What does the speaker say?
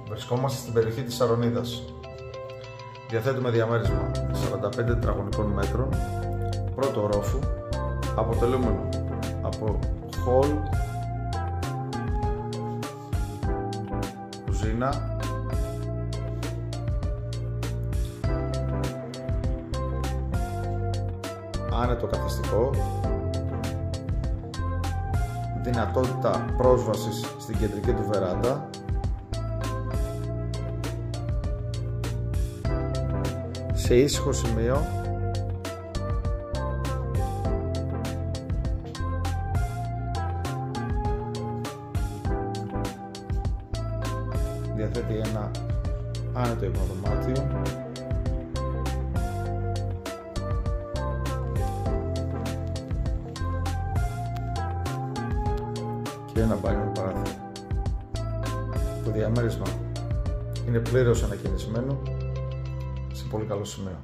Βρισκόμαστε στην περιοχή της Σαρονίδας. Διαθέτουμε διαμέρισμα 45 τετραγωνικών μέτρων, πρώτο ορόφου, αποτελούμενο από hall, κουζίνα, άνετο καθιστικό, δυνατότητα πρόσβασης στην κεντρική του βεράντα, σε ήσυχο σημείο, διαθέτει ένα άνετο υπνοδωμάτιο, και ένα μπάνιο με παράθυρο. Το διαμέρισμα είναι πλήρως ανακαινισμένο, σε πολύ καλό σημείο.